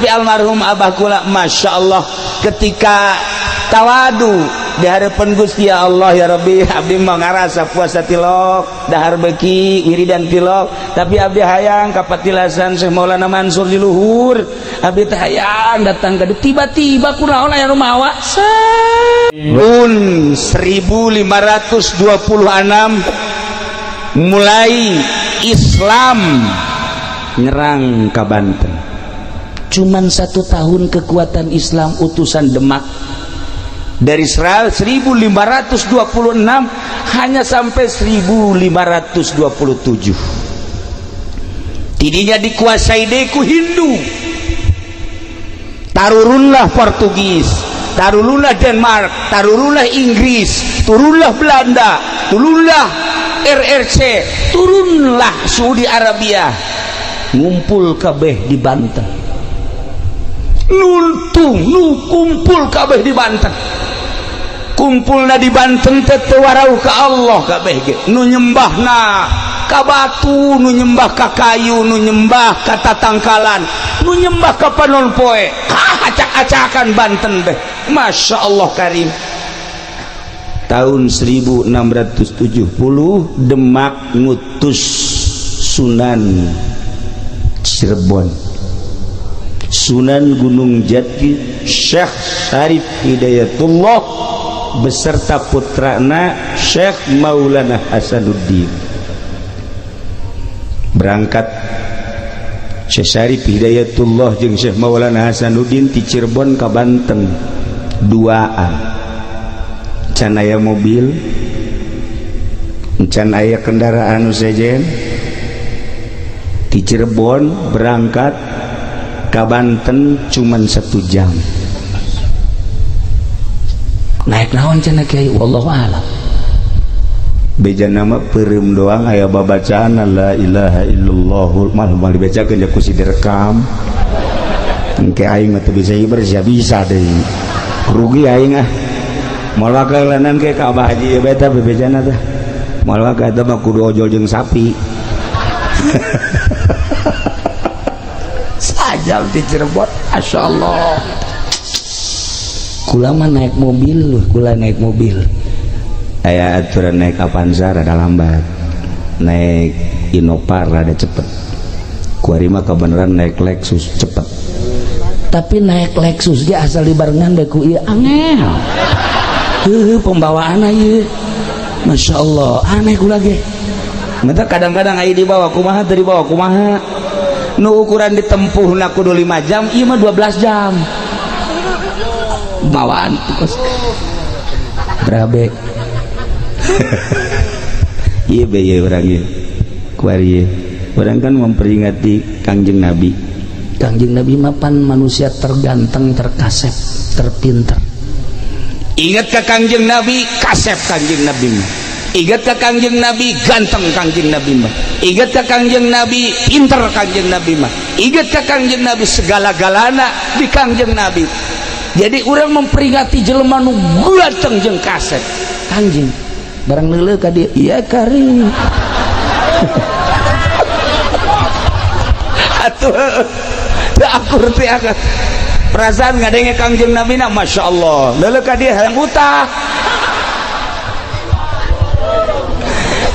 almarhum abah kula Masya Allah ketika tawadu di hadapan Gusti ya Allah ya Rabbi abdi mah ngarasa puasa tilok dahar beki wiridan tilok tapi abdi hayang kapatilasan Syekh Maulana Mansur di luhur abdi teh hayang datang ke tiba-tiba kunaon aya rumawa tahun 1526 mulai Islam nyerang ka Banten. Cuman 1 tahun kekuatan Islam utusan Demak dari 1526 hanya sampai 1527 tidinya dikuasai deku Hindu, tarurunlah Portugis, tarurunlah Denmark, tarurunlah Inggris, turunlah Belanda, turunlah RRC, turunlah Saudi Arabia, ngumpul kabeh di Banten, nuntung nu kumpul kabeh di Banten. Kumpulna di Banten teh warau ka Allah kabeh ge nu nyembahna ka batu, nu nyembah ka kayu, nu nyembah ka tatangkalan, nu nyembah ka panon poe, acak-acakan Banten teh. Masya Allah karim. Tahun 1670 Demak ngutus Sunan Cirebon, Sunan Gunung Jati Syekh Syarif Hidayatullah beserta putrana Syekh Maulana Hasanuddin berangkat. Syekh Syarif Hidayatullah jeung Syekh Maulana Hasanuddin ti Cirebon ka Banten duaan, can aya mobil, can aya kendaraan sejen. Ti Cirebon berangkat ka Banten cuman 1 jam. Naik naon cenah Kiai? Wallahu a'lam. Beja nama peureum doang aya babacaan la ilaha illallah mal dibacakeun ku si direkam. Engke aing mah teu bisa ieu bisa deui. Rugi aing ah. Moal wakalanan ke ka Abah Haji ieu beta bebejana teh. Moal wakal eta mah kudu ojol jeung sapi. Sajam di Cirebon, Masya Allah. Kula mah naik mobil, kula naik mobil. Aya aturan naik Avanza rada lambat, naik Innova rada cepet. Kuari mah kebenaran naik Lexus cepet. Tapi naik Lexus dia asal dibarengan deh ku ieu angel. Pembawaanna ieu, Masya Allah, aneh kula ge. Mata kadang-kadang aya di bawah kumaha teu di bawah kumaha. Nu ukuran ditempuhna kudu 5 jam, ieu mah 12 jam. Bawaan tukos berabe iya be ya orang ya kuari orang kan memperingati Kangjeng Nabi. Kangjeng Nabi mapan manusia terganteng, terkasep, terpinter. Ingat ke Kangjeng Nabi, kasep Kangjeng Nabi mah. Ingat ke Kangjeng Nabi, ganteng Kangjeng Nabi mah. Ingat ke Kangjeng Nabi, pinter Kangjeng Nabi mah. Ingat ke Kangjeng Nabi, segala-galana di Kangjeng Nabi. Jadi orang memperingati jelema nu ganteng jeung kasep. Anjing barang leuleuh ka dieu iya kari. Atuh teu akur teh akan perasaan ngadenge Kangjeng Nabi na Masya Allah leuleuh ka dieu hayang utah.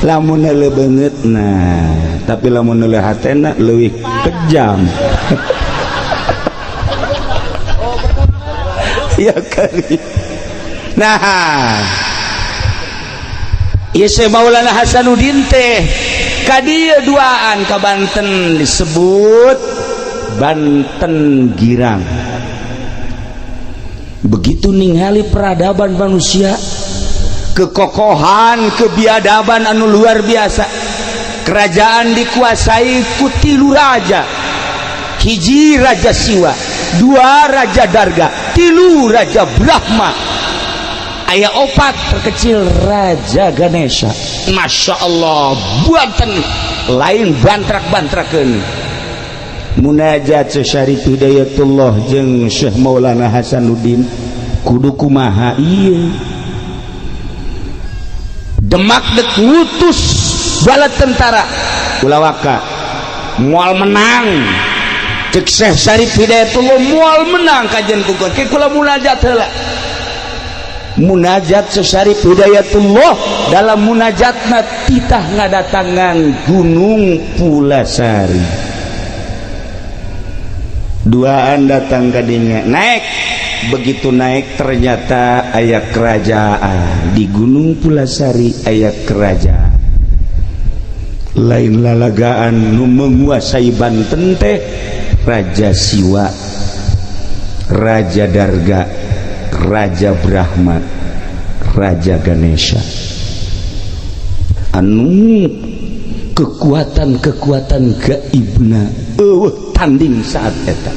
Lamun leuleuh beungeutna tapi lamun leuleuh hatena leuwih kejam. Ya kali. Nah, ieu Syekh Maulana Hasanuddin teh ka dieu duaan ka Banten disebut Banten Girang. Begitu ningali peradaban manusia, kekokohan, kebiadaban anu luar biasa. Kerajaan dikuasai ku 3 raja. Hiji Raja Siwa, 2 Raja Darga, 3 Raja Brahma, aya 4 terkecil Raja Ganesha. Masya Allah, buatan lain bantrak-bantrakeun. Munajat Syekh Syarif Hidayatullah jeung Syekh Maulana Hasanuddin kudu kumaha ieu. Demak dek ngutus bala tentara ulawaka moal menang cek Syekh Syarif Hidayatullah moal menang kajian kukuh kula munajat heula munajat Syekh Syarif Hidayatullah dalam munajatna titah ngadatangan Gunung Pulasari duaan datang kadinya naik begitu naik ternyata aya kerajaan di Gunung Pulasari aya kerajaan lain lalagaan nu menguasai Banten teh Raja Siwa, Raja Darga, Raja Brahma, Raja Ganesha. Anu kekuatan-kekuatan gaibna tanding saat eta.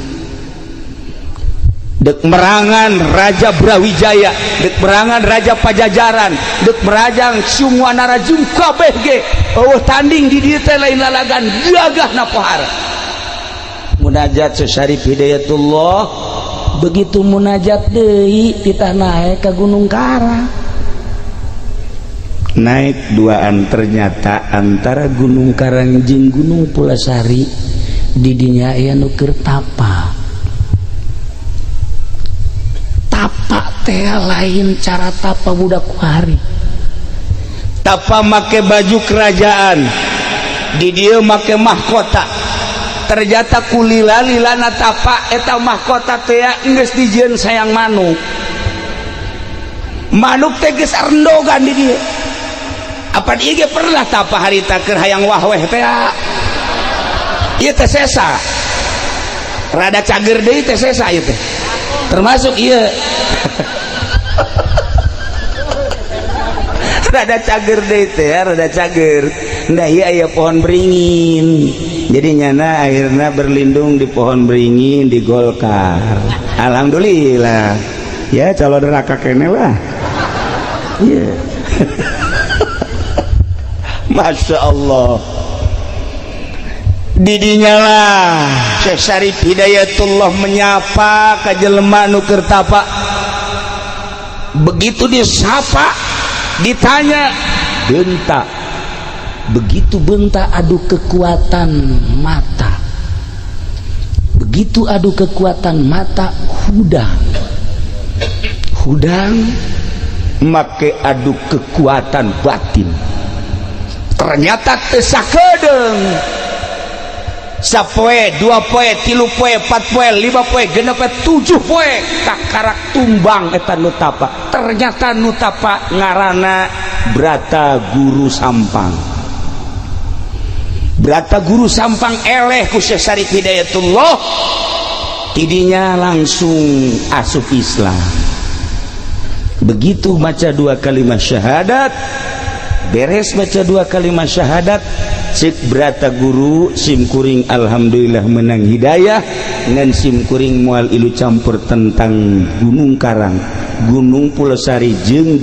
Dek merangan Raja Brawijaya, dek merangan Raja Pajajaran, dek merangan Sungwana Rajum kabeh ge tanding di dieu teh lain lalagan gagahna pohara. Munajat Syekh Syarif Hidayatullah begitu munajat deui titah naik ke Gunung Kara naik duaan ternyata antara Gunung Karang jeung Gunung Pulasari di dinya aya nu keur tapa teh lain cara tapa budak kuari tapa make baju kerajaan di dieu make mahkota ternyata kulila-lilana tapa eta mahkota teh geus dijieun sayang manuk teh geus arendogan di dieu apa ieu ge pernah tapa harita keur hayang wahweh teh ieu teh sesa rada cager deui teh sesa ieu teh termasuk ieu rada cager deui teh rada cager ndah ieu aya pohon beringin jadi nyana akhirnya berlindung di pohon beringin di Golkar alhamdulillah ya calon neraka kene lah ya Masya Allah didinya lah Syekh Syarif Hidayatullah menyapa ka jelema nu keur tapa begitu disapa ditanya bentak begitu bentak adu kekuatan mata begitu adu kekuatan mata hudang make adu kekuatan batin ternyata teu sakedeung sapoe 2 poe 3 poe 4 poe 5 poe 6 poe 7 poe kakarak tumbang eta nu tapa ternyata nu tapa ngaranna Brata Guru Sampang Brata Guru Sampang eleh ku Syekh Syarif Hidayatullah tidinya langsung asup Islam begitu baca 2 kalimat syahadat beres baca 2 kalimat syahadat cek Brata Guru simkuring alhamdulillah menang hidayah ngan simkuring moal ilu campur tentang Gunung Karang Gunung Pulasari jeung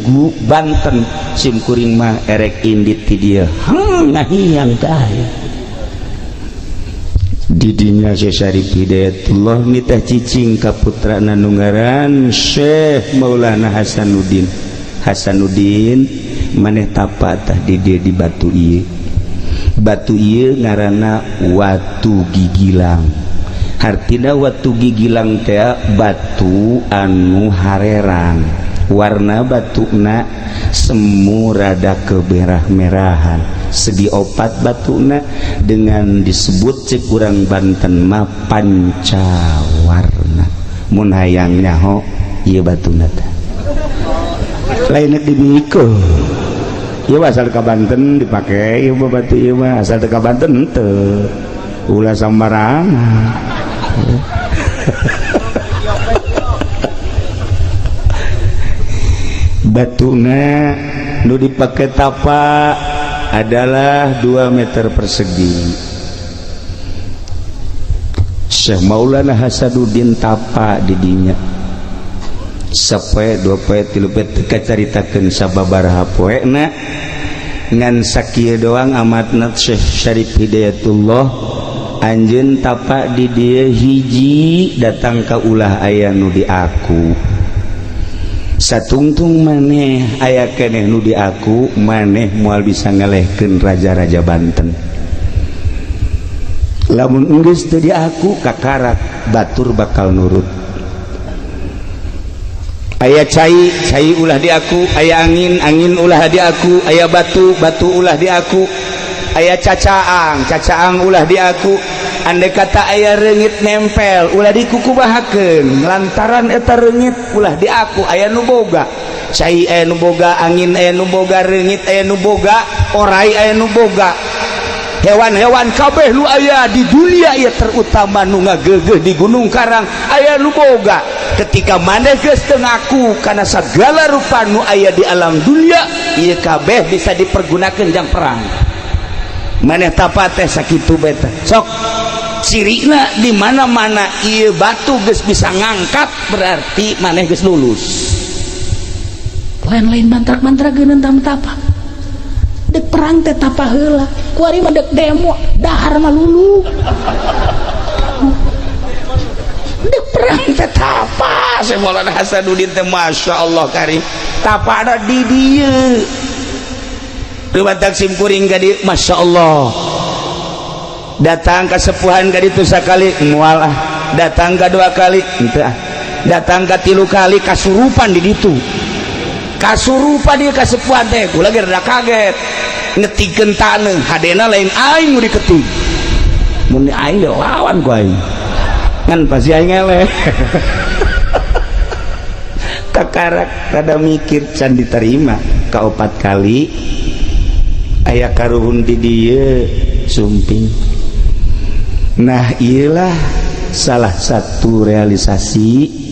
Banten simkuring mah erek indit ti dieu ngahiyang tah didinya Syekh Syarif Hidayatullah nitah cicing ka putrana nu ngaran Syekh Maulana Hasanuddin maneh tapa tah di dieu di batu ieu ngaranna Watu Gigilang hartina Watu Gigilang teh batu anu hareran warna batuna semu rada kemerah-merahan segi 4 batuna dengan disebut cek urang Banten mah pancawarna mun hayang nyaho ieu batuna teh lainna dimiko ieu asal ka Banten dipake ieu batu ieu mah asal teu ka Banten henteu ulah sambarangan batuna nu dipake tapa adalah 2 meter persegi Syekh Maulana Hasanuddin tapa didinya sapoe 2 poe 3 poe teu caritakeun sababaraha poena ngan sakieu doang amatna Syekh Syarif Hidayatullah anjeun tapa di dieu hiji datang ka ulah aya nu di aku satungtung maneh aya keneh nu di aku maneh moal bisa ngalehkeun raja-raja Banten lamun geus teu di aku kakarak batur bakal nurut. Aya cai ulah di aku, aya angin ulah di aku, aya batu ulah di aku, aya cacaang ulah di aku. Andai kata aya reungit nempel ulah dikukubahakeun lantaran eta reungit ulah di aku. Aya nu boga cai, aya nu boga angin, aya nu boga reungit, aya nu boga orai, aya nu boga hewan-hewan kabeh nu aya di dunia ieu terutama nu ngageugeuh di Gunung Karang aya nu boga. Ketika maneh geus teu ngaku kana sagala rupa nu aya di alam dunia ieu kabeh bisa dipergunakeun jang perang. Maneh tapat teh sakitu beta sok cirina di mana-mana ieu batu geus bisa ngangkat berarti maneh geus lulus. Lain-lain mantrak-mantrak geuneun tapa dek perang teh tapa heula kuari mah dek demo dahar mah lulu. Dek perang teh tapa Syekh Maulana Hasanuddin teh masyaallah karim tapa ada di dieu lewat taksim kuring ka dieu masyaallah. Datang ke sepuhan ka ditu sakali moal datang ka dua kali henteu datang ka tilu kali kasurupan di ditu. Kasurupan dia kasepuhan teh kula ge rada kaget ngetikeun taneuh hadena lain aing nu diketing mun aing lawan ku aing ngan pasti aing eleh. Kakarak kada mikir can diterima kaopat kali aya karuhun di dieu sumping. Nah iyalah salah satu realisasi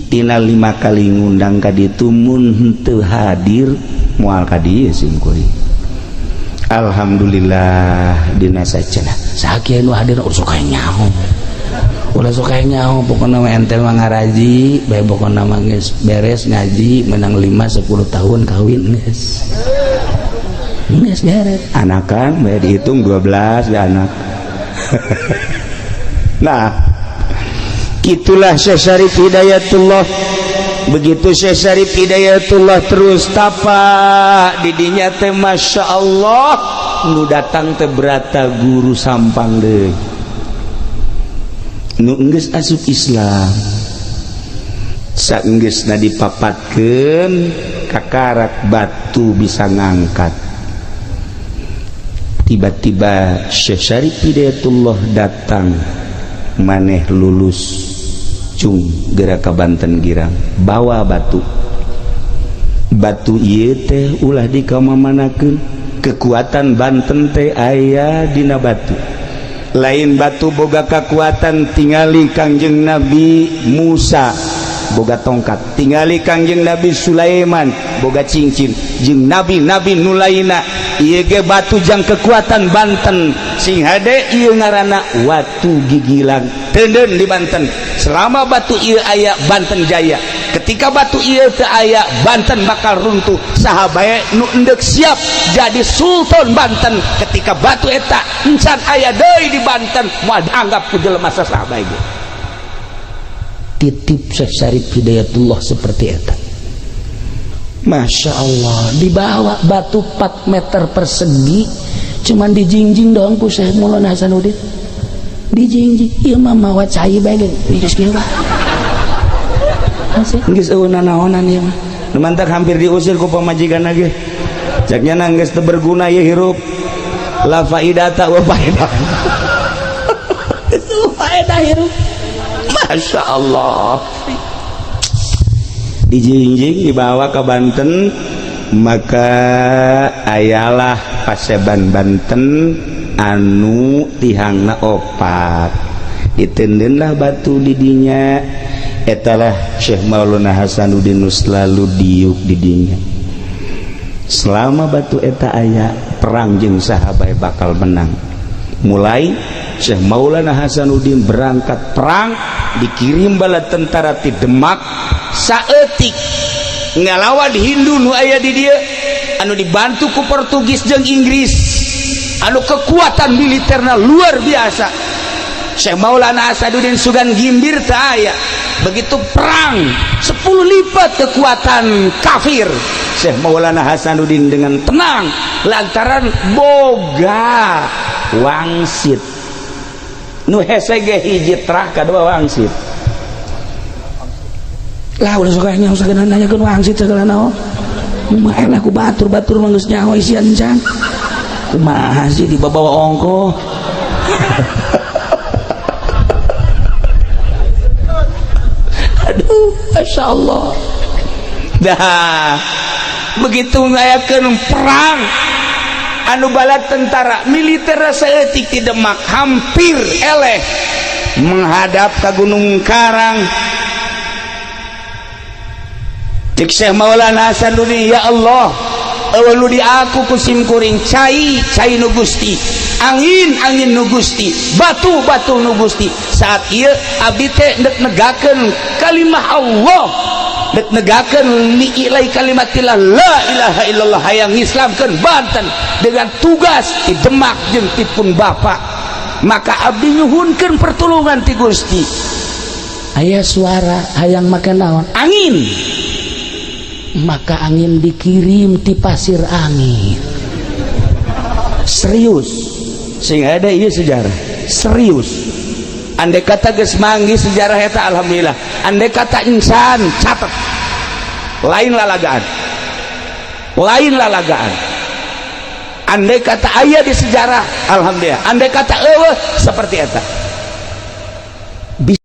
tina 5 kali ngundang ka ditu mun henteu hadir moal ka dieu sim kuring. Alhamdulillah dina sacenah sakieu nu hadir urus kae nyaho ulah sok kae nyaho pokona mah ente mah ngaraji bae pokona mah geus beres ngaji menang 5-10 tahun kawin geus beres anakan bae dihitung 12 bae anak. Nah itulah Syekh Syarif Hidayatullah. Begitu Syekh Syarif Hidayatullah terus tapa didinya teh masya Allah nu datang teh berata guru sampang deh nu enggeus asup Islam saenggeusna dipapatkeun kakarak batu bisa ngangkat. Tiba-tiba Syekh Syarif Hidayatullah datang maneh lulus cung gerak ka Banten girang bawa batu ieu teh ulah dikamamanakeun kekuatan Banten teh aya dina batu lain batu boga kekuatan tingali Kangjeng Nabi Musa boga tongkat tingali Kangjeng Nabi Sulaiman boga cincin jeung nabi-nabi nu lainna ieu ge batu jang kekuatan Banten sing hade ieu ngaranna watu gigilang teuneun di Banten. Selama batu ieu aya Banten jaya. Ketika batu ieu teu aya Banten bakal runtuh. Saha bae nu endek siap jadi sultan Banten ketika batu eta encan aya deui di Banten moal dianggap ku jelema saha bae ge. Titip Syekh Syarif Hidayatullah seperti eta. Masya Allah dibawa batu 4 meter persegi cuman dijingjing doang ku Syekh Maulana Hasanuddin dijingjing ieu mah mawa cai bae geus kieu mah geus eueuh naonan ieu mah nu mantak hampir diusir ku pamajikanna ge cak nya geus teu berguna ieu hirup la faidata wa faedah itu faedah hirup masya Allah dijingjing dibawa ke Banten maka ayalah paseban Banten anu tihangna opat ditendeunlah batu didinya etalah Syekh Maulana Hasanuddin selalu diuk didinya selama batu eta aya perang jeung sahabat bakal menang. Mulai Syekh Maulana Hasanuddin berangkat perang dikirim bala tentara ti Demak saeutik ngalawan Hindu nu aya di dieu anu dibantu ku Portugis jeung Inggris anu kekuatan militerna luar biasa. Syekh Maulana Hasanuddin Sugan Gimbir teu aya begitu perang 10 lipat kekuatan kafir. Syekh Maulana Hasanuddin dengan tenang lantaran boga wangsit nu hese ge hiji trah kadua wangsit lah udah sok nya usah nanyakeun wangsit segala naon kumaha lah ku batur mah geus nyaho isian can kumaha sih dibawa ongko aduh Masya Allah dah begitu ngayakeun perang anu bala tentara militer saeutik di Demak hampir eleh menghadap ke Gunung Karang. Cik Syekh Maulana Hasanuddin, ya Allah eueuh di aku kusim kuring cai nu Gusti, angin nu Gusti, batu nu Gusti. Saat ieu abdi teh dek negakeun kalimah Allah, dek negakeun li'ilai kalimatillah la ilaha illallah hayang ngislamkeun Banten dengan tugas di Demak jeung tipun Bapak. Maka abdi nyuhunkeun pertolongan ti Gusti. Aya suara hayang make naon? Angin. Maka angin dikirim ti pasir angin. Serius sehingga ada ieu sejarah serius. Andai kata geus manggi sejarah eta alhamdulillah, andai kata insan catat lain lalagaan, andai kata aya di sejarah alhamdulillah, andai kata eueuh seperti eta.